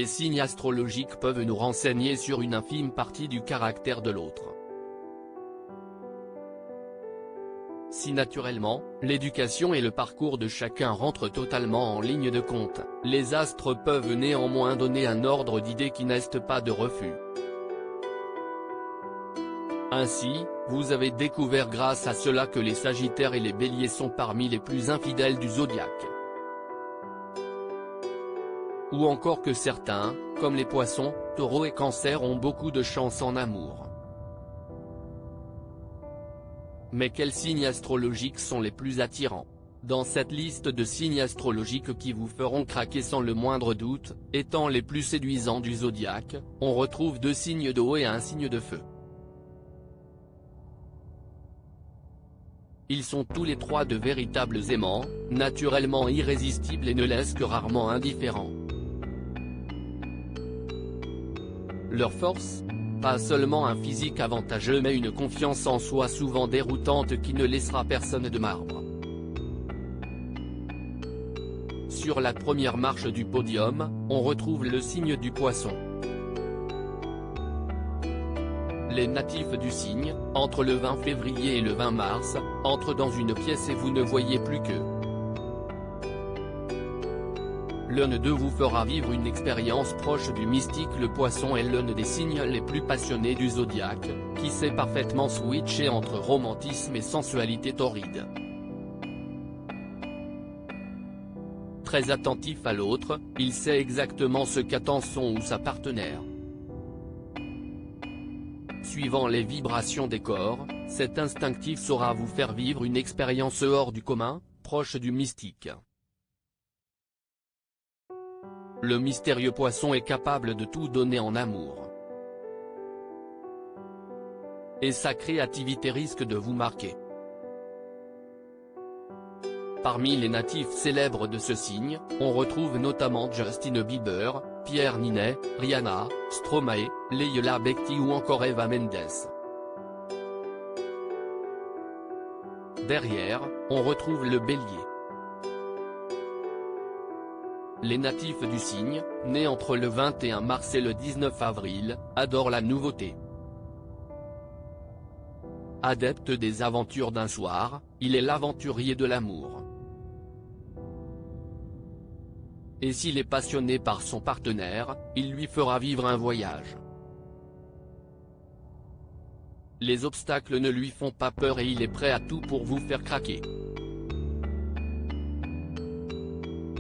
les signes astrologiques peuvent nous renseigner sur une infime partie du caractère de l'autre. Si naturellement, l'éducation et le parcours de chacun rentrent totalement en ligne de compte, les astres peuvent néanmoins donner un ordre d'idées qui n'est pas de refus. Ainsi, vous avez découvert grâce à cela que les Sagittaires et les Béliers sont parmi les plus infidèles du zodiaque. Ou encore que certains, comme les Poissons, Taureaux et Cancers ont beaucoup de chance en amour. Mais quels signes astrologiques sont les plus attirants? Dans cette liste de signes astrologiques qui vous feront craquer sans le moindre doute, étant les plus séduisants du zodiaque, on retrouve 2 signes d'eau et un signe de feu. Ils sont tous les 3 de véritables aimants, naturellement irrésistibles et ne laissent que rarement indifférents. Leur force? Pas seulement un physique avantageux mais une confiance en soi souvent déroutante qui ne laissera personne de marbre. Sur la première marche du podium, on retrouve le signe du Poisson. Les natifs du signe, entre le 20 février et le 20 mars, entrent dans une pièce et vous ne voyez plus qu'eux. L'un d'eux vous fera vivre une expérience proche du mystique. Le Poisson est l'un des signes les plus passionnés du zodiaque, qui sait parfaitement switcher entre romantisme et sensualité torride. Très attentif à l'autre, il sait exactement ce qu'attend son ou sa partenaire. Suivant les vibrations des corps, cet instinctif saura vous faire vivre une expérience hors du commun, proche du mystique. Le mystérieux Poisson est capable de tout donner en amour. Et sa créativité risque de vous marquer. Parmi les natifs célèbres de ce signe, on retrouve notamment Justin Bieber, Pierre Ninet, Rihanna, Stromae, Leila Bekti ou encore Eva Mendes. Derrière, on retrouve le Bélier. Les natifs du signe, nés entre le 21 mars et le 19 avril, adorent la nouveauté. Adepte des aventures d'un soir, il est l'aventurier de l'amour. Et s'il est passionné par son partenaire, il lui fera vivre un voyage. Les obstacles ne lui font pas peur et il est prêt à tout pour vous faire craquer.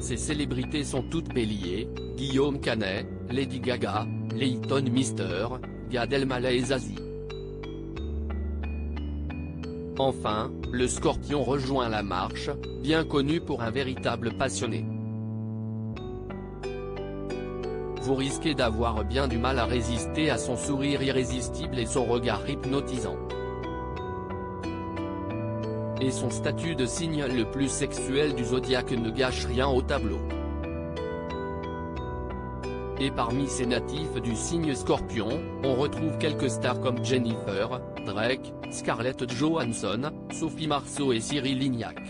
Ces célébrités sont toutes Béliers, Guillaume Canet, Lady Gaga, Leighton Mister, Gad Elmaleh et Zazie. Enfin, le Scorpion rejoint la marche, bien connu pour un véritable passionné. Vous risquez d'avoir bien du mal à résister à son sourire irrésistible et son regard hypnotisant. Et son statut de signe le plus sexuel du zodiaque ne gâche rien au tableau. Et parmi ces natifs du signe Scorpion, on retrouve quelques stars comme Jennifer, Drake, Scarlett Johansson, Sophie Marceau et Cyril Lignac.